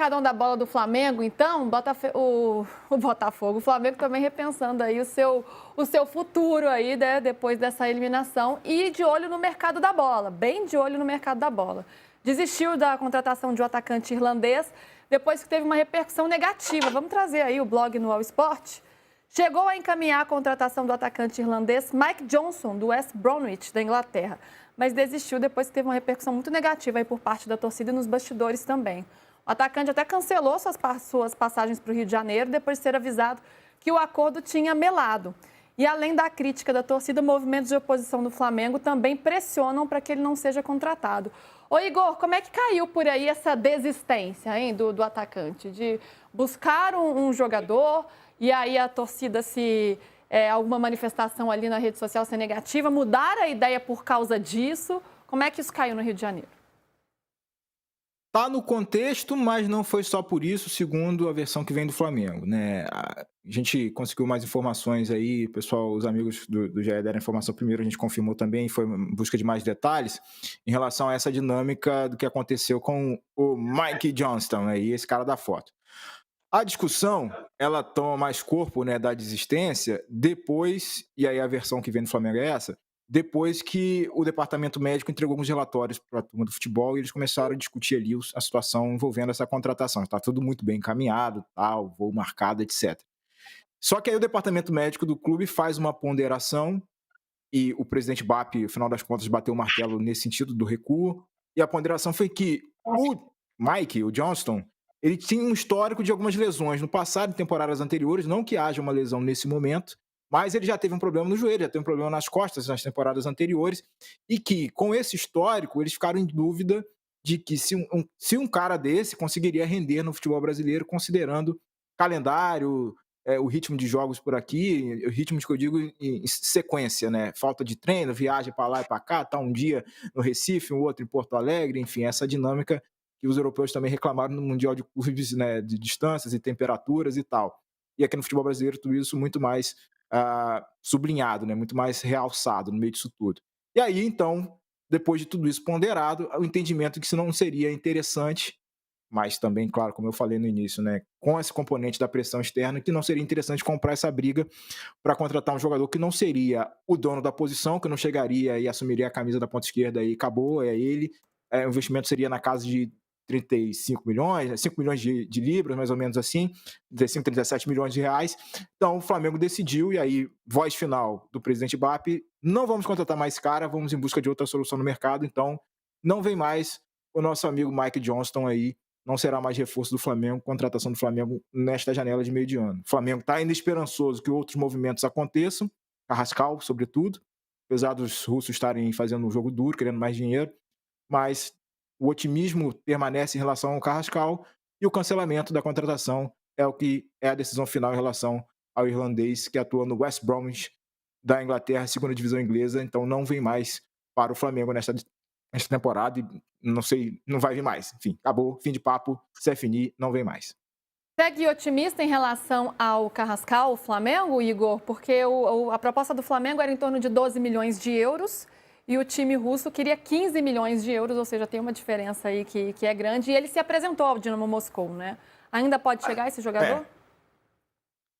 mercadão da bola do Flamengo, então, o Botafogo, o Flamengo também repensando aí o seu futuro aí, né, depois dessa eliminação e de olho no mercado da bola, bem de olho no mercado da bola. Desistiu da contratação de um atacante irlandês depois que teve uma repercussão negativa. Vamos trazer aí o blog no All Sport. Chegou a encaminhar a contratação do atacante irlandês Mike Johnson, do West Bromwich, da Inglaterra, mas desistiu depois que teve uma repercussão muito negativa aí por parte da torcida e nos bastidores também. O atacante até cancelou suas passagens para o Rio de Janeiro depois de ser avisado que o acordo tinha melado. E além da crítica da torcida, movimentos de oposição do Flamengo também pressionam para que ele não seja contratado. Ô Igor, como é que caiu por aí essa desistência, hein, do atacante? De buscar um jogador e aí a torcida, se alguma manifestação ali na rede social ser negativa, mudar a ideia por causa disso? Como é que isso caiu no Rio de Janeiro? Tá no contexto, mas não foi só por isso, segundo a versão que vem do Flamengo, né? A gente conseguiu mais informações aí, pessoal, os amigos do GE deram informação primeiro, a gente confirmou também, foi em busca de mais detalhes em relação a essa dinâmica do que aconteceu com o Mike Johnston, aí, esse cara da foto. A discussão, ela toma mais corpo, né, da desistência depois, e aí a versão que vem do Flamengo é essa, depois que o departamento médico entregou alguns relatórios para a turma do futebol e eles começaram a discutir ali a situação envolvendo essa contratação. Está tudo muito bem encaminhado, tal, voo marcado, etc. Só que aí o departamento médico do clube faz uma ponderação e o presidente BAP, no final das contas, bateu o martelo nesse sentido do recuo, e a ponderação foi que o Mike, o Johnston, ele tinha um histórico de algumas lesões no passado, em temporadas anteriores, não que haja uma lesão nesse momento, mas ele já teve um problema no joelho, já teve um problema nas costas nas temporadas anteriores, e que, com esse histórico, eles ficaram em dúvida de que se um cara desse conseguiria render no futebol brasileiro, considerando calendário, o ritmo de jogos por aqui, o ritmo que eu digo em sequência, né? Falta de treino, viagem para lá e para cá, tá um dia no Recife, um outro em Porto Alegre, enfim, essa dinâmica que os europeus também reclamaram no Mundial de Clubes, né, de distâncias e temperaturas e tal. E aqui no futebol brasileiro tudo isso muito mais sublinhado, né, muito mais realçado no meio disso tudo. E aí, então, depois de tudo isso ponderado, o entendimento de que isso não seria interessante, mas também, claro, como eu falei no início, né, com esse componente da pressão externa, que não seria interessante comprar essa briga para contratar um jogador que não seria o dono da posição, que não chegaria e assumiria a camisa da ponta esquerda e acabou, é ele. O investimento seria na casa de 35 milhões, 5 milhões de libras, mais ou menos assim, 35, 37 milhões de reais. Então o Flamengo decidiu, e aí, voz final do presidente BAP, não vamos contratar mais esse cara, vamos em busca de outra solução no mercado, então não vem mais o nosso amigo Mike Johnston aí, não será mais reforço do Flamengo, contratação do Flamengo nesta janela de meio de ano. O Flamengo está ainda esperançoso que outros movimentos aconteçam, Carrascal, sobretudo, apesar dos russos estarem fazendo um jogo duro, querendo mais dinheiro, mas o otimismo permanece em relação ao Carrascal e o cancelamento da contratação é o que é a decisão final em relação ao irlandês que atua no West Bromwich da Inglaterra, segunda divisão inglesa, então não vem mais para o Flamengo nesta temporada e não sei, não vai vir mais. Enfim, acabou, fim de papo, c'est fini, não vem mais. Segue otimista em relação ao Carrascal, o Flamengo, Igor? Porque a proposta do Flamengo era em torno de 12 milhões de euros e o time russo queria 15 milhões de euros, ou seja, tem uma diferença aí que é grande. E ele se apresentou ao Dinamo Moscou, né? Ainda pode chegar esse jogador?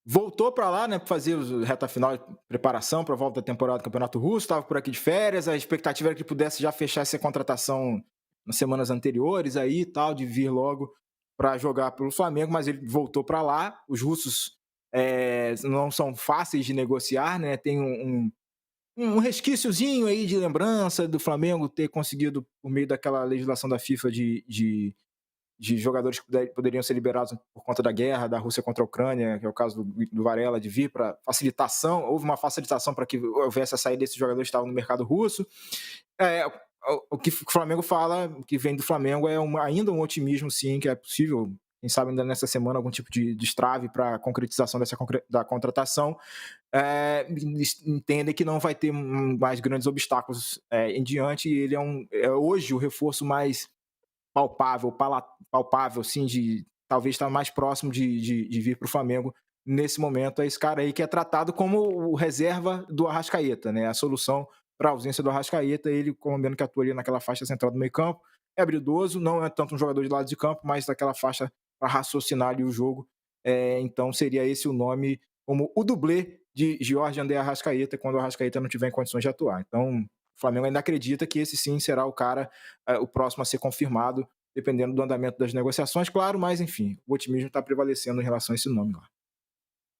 Voltou para lá, né, para fazer a reta final de preparação para a volta da temporada do Campeonato Russo, estava por aqui de férias, a expectativa era que pudesse já fechar essa contratação nas semanas anteriores aí e tal, de vir logo para jogar pelo Flamengo, mas ele voltou para lá. Os russos não são fáceis de negociar, né, tem um resquíciozinho aí de lembrança do Flamengo ter conseguido, por meio daquela legislação da FIFA de jogadores que poderiam ser liberados por conta da guerra da Rússia contra a Ucrânia, que é o caso do Varela, de vir para facilitação. Houve uma facilitação para que houvesse a saída desses jogadores que estavam no mercado russo. O que o Flamengo fala, o que vem do Flamengo, é ainda um otimismo, sim, que é possível, quem sabe ainda nessa semana, algum tipo de destrave para a concretização da contratação. Entendem que não vai ter mais grandes obstáculos em diante, e ele é hoje o reforço mais palpável, assim, de talvez estar mais próximo de vir para o Flamengo nesse momento. É esse cara aí que é tratado como o reserva do Arrascaeta, né? A solução para a ausência do Arrascaeta, ele, colombiano que atua ali naquela faixa central do meio campo, é habilidoso, não é tanto um jogador de lado de campo, mas daquela faixa raciocinar ali o jogo. Então seria esse o nome como o dublê de Jorge André Arrascaeta quando o Arrascaeta não tiver em condições de atuar. Então o Flamengo ainda acredita que esse sim será o cara, o próximo a ser confirmado, dependendo do andamento das negociações, claro, mas enfim, o otimismo está prevalecendo em relação a esse nome lá.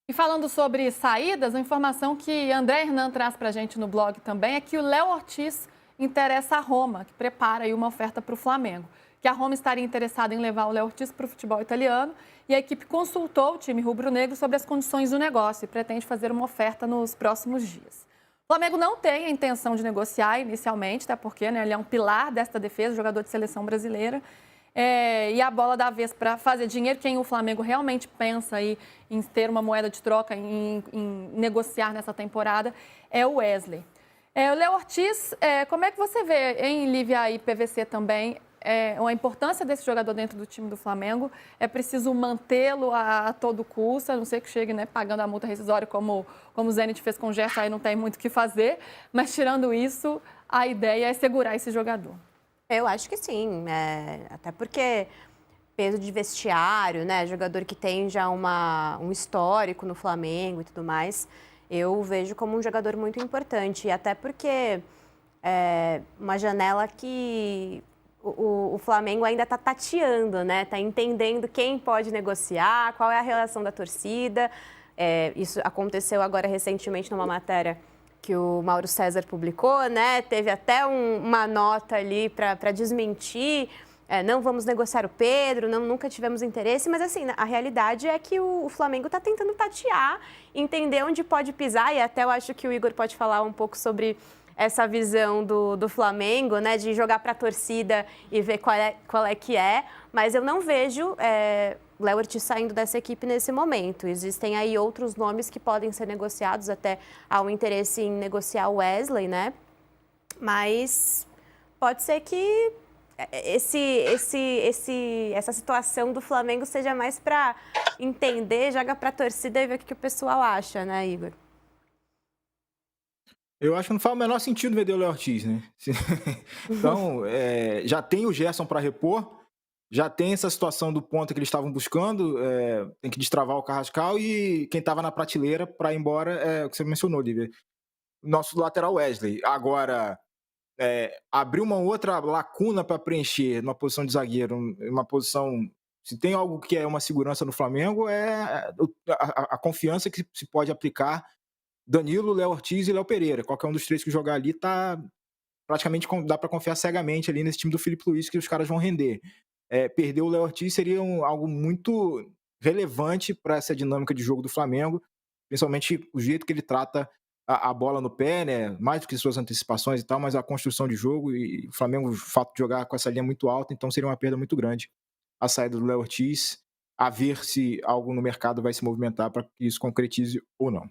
E falando sobre saídas, a informação que André Hernan traz para a gente no blog também é que o Léo Ortiz interessa a Roma, que prepara aí uma oferta para o Flamengo. Que a Roma estaria interessada em levar o Léo Ortiz para o futebol italiano e a equipe consultou o time rubro-negro sobre as condições do negócio e pretende fazer uma oferta nos próximos dias. O Flamengo não tem a intenção de negociar inicialmente, até porque ele é um pilar desta defesa, jogador de seleção brasileira. E a bola da vez para fazer dinheiro, quem o Flamengo realmente pensa aí em ter uma moeda de troca, em negociar nessa temporada, é o Wesley. O Léo Ortiz, como é que você vê em Lívia e PVC também a importância desse jogador dentro do time do Flamengo? É preciso mantê-lo a todo custo, a não ser que chegue, né, pagando a multa rescisória como o Zenit fez com o Gerson, aí não tem muito o que fazer, mas tirando isso, a ideia é segurar esse jogador. Eu acho que sim, até porque peso de vestiário, né, jogador que tem já um histórico no Flamengo e tudo mais, eu vejo como um jogador muito importante, e até porque uma janela que o Flamengo ainda está tateando, né, está entendendo quem pode negociar, qual é a relação da torcida. Isso aconteceu agora recentemente numa matéria que o Mauro César publicou, né? Teve até uma nota ali para desmentir, não vamos negociar o Pedro, nunca tivemos interesse, mas assim, a realidade é que o Flamengo está tentando tatear, entender onde pode pisar, e até eu acho que o Igor pode falar um pouco sobre essa visão do Flamengo, né, de jogar para a torcida e ver qual é que é, mas eu não vejo Léo Ortiz saindo dessa equipe nesse momento. Existem aí outros nomes que podem ser negociados, até há um interesse em negociar o Wesley, né? Mas pode ser que essa situação do Flamengo seja mais para entender, joga para a torcida e ver o que o pessoal acha, né, Igor? Eu acho que não faz o menor sentido vender o Léo Ortiz, né? Então, já tem o Gerson para repor, já tem essa situação do ponto que eles estavam buscando, tem que destravar o Carrascal, e quem estava na prateleira para ir embora é o que você mencionou, Lívia, nosso lateral Wesley. Agora, abrir uma outra lacuna para preencher numa posição de zagueiro, uma posição... Se tem algo que é uma segurança no Flamengo, é a confiança que se pode aplicar Danilo, Léo Ortiz e Léo Pereira. Qualquer um dos três que jogar ali praticamente dá para confiar cegamente ali nesse time do Felipe Luiz, que os caras vão render. Perder o Léo Ortiz seria algo muito relevante para essa dinâmica de jogo do Flamengo, principalmente o jeito que ele trata a bola no pé, né? Mais do que suas antecipações e tal, mas a construção de jogo, e o Flamengo, o fato de jogar com essa linha muito alta, então seria uma perda muito grande a saída do Léo Ortiz, a ver se algo no mercado vai se movimentar para que isso concretize ou não.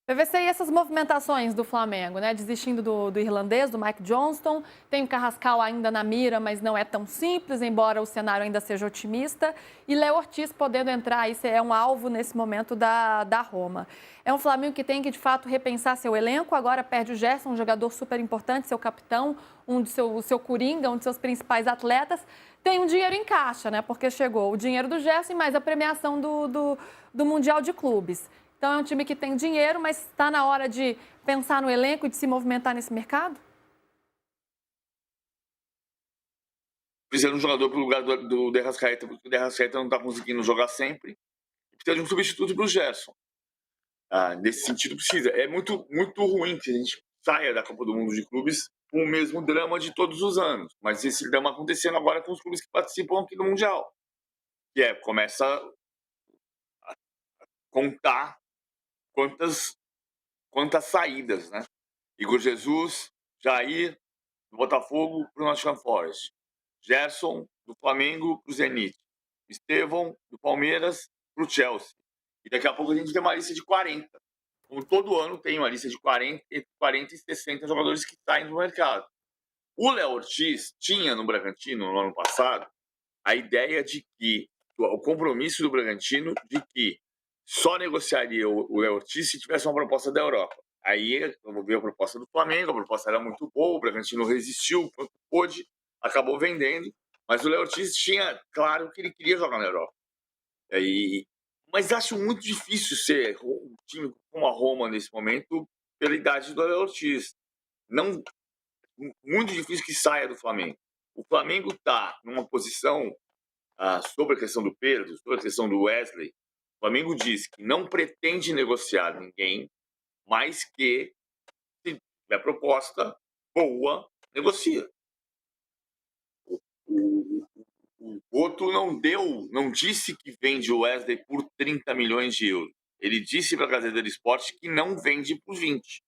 PVC, e essas movimentações do Flamengo, né? Desistindo do irlandês, do Mike Johnston, tem o Carrascal ainda na mira, mas não é tão simples, embora o cenário ainda seja otimista, e Léo Ortiz podendo entrar, isso é um alvo nesse momento da Roma. É um Flamengo que tem que, de fato, repensar seu elenco, agora perde o Gerson, um jogador super importante, seu capitão, o seu coringa, um de seus principais atletas, tem um dinheiro em caixa, né? Porque chegou o dinheiro do Gerson e mais a premiação do Mundial de Clubes. Então é um time que tem dinheiro, mas está na hora de pensar no elenco e de se movimentar nesse mercado? Precisa de um jogador para o lugar do De Arrascaeta, porque o De Arrascaeta não está conseguindo jogar sempre. Precisa de um substituto para o Gerson. Nesse sentido, precisa. É muito, muito ruim que a gente saia da Copa do Mundo de Clubes com o mesmo drama de todos os anos. Mas esse drama acontecendo agora com os clubes que participam aqui do Mundial. Que começa a contar quantas saídas, né? Igor Jesus, Jair, do Botafogo para o Nottingham Forest. Gerson, do Flamengo para o Zenit. Estevão, do Palmeiras para o Chelsea. E daqui a pouco a gente tem uma lista de 40. Como todo ano tem uma lista de 40 e 60 jogadores que saem do mercado. O Léo Ortiz tinha no Bragantino, no ano passado, a ideia de que o compromisso do Bragantino de que só negociaria o Léo Ortiz se tivesse uma proposta da Europa. Aí veio a proposta do Flamengo, a proposta era muito boa, o Bragantino resistiu quanto pôde, acabou vendendo, mas o Léo Ortiz tinha claro que ele queria jogar na Europa. Mas acho muito difícil ser um time como a Roma nesse momento pela idade do Abel Ortiz. Não, muito difícil que saia do Flamengo. O Flamengo está numa posição sobre a questão do Pedro, sobre a questão do Wesley. O Flamengo diz que não pretende negociar ninguém, mas que, se tiver proposta boa, negocia. O Boto não disse que vende o Wesley por 30 milhões de euros. Ele disse para a Gazeta do Esporte que não vende por 20.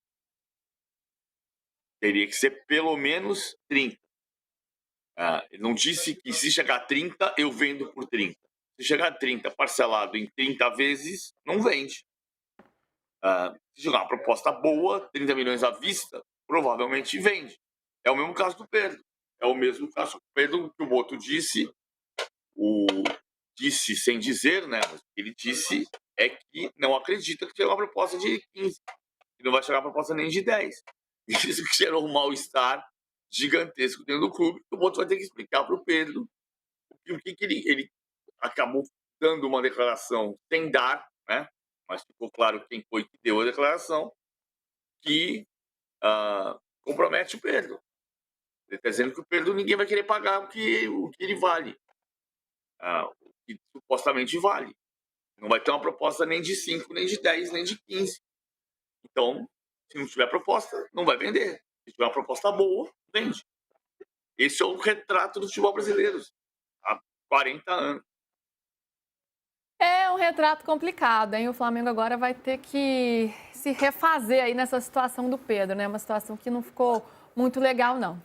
Teria que ser pelo menos 30. Ele não disse que se chegar a 30, eu vendo por 30. Se chegar a 30 parcelado em 30 vezes, não vende. Se chegar uma proposta boa, 30 milhões à vista, provavelmente vende. É o mesmo caso do Pedro. É o mesmo caso do Pedro que o Boto disse. Disse sem dizer, né? Mas o que ele disse é que não acredita que chega uma proposta de 15. Que não vai chegar uma proposta nem de 10. Isso que gerou um mal-estar gigantesco dentro do clube. O Boto vai ter que explicar para o Pedro o que ele acabou dando uma declaração sem dar, né? Mas ficou claro quem foi que deu a declaração, que compromete o Pedro. Ele está dizendo que o Pedro ninguém vai querer pagar o que ele vale. O que supostamente vale. Não vai ter uma proposta nem de 5, nem de 10, nem de 15. Então, se não tiver proposta, não vai vender. Se tiver uma proposta boa, vende. Esse é o retrato do futebol brasileiro há 40 anos. É um retrato complicado, hein? O Flamengo agora vai ter que se refazer aí nessa situação do Pedro, né? Uma situação que não ficou muito legal, não.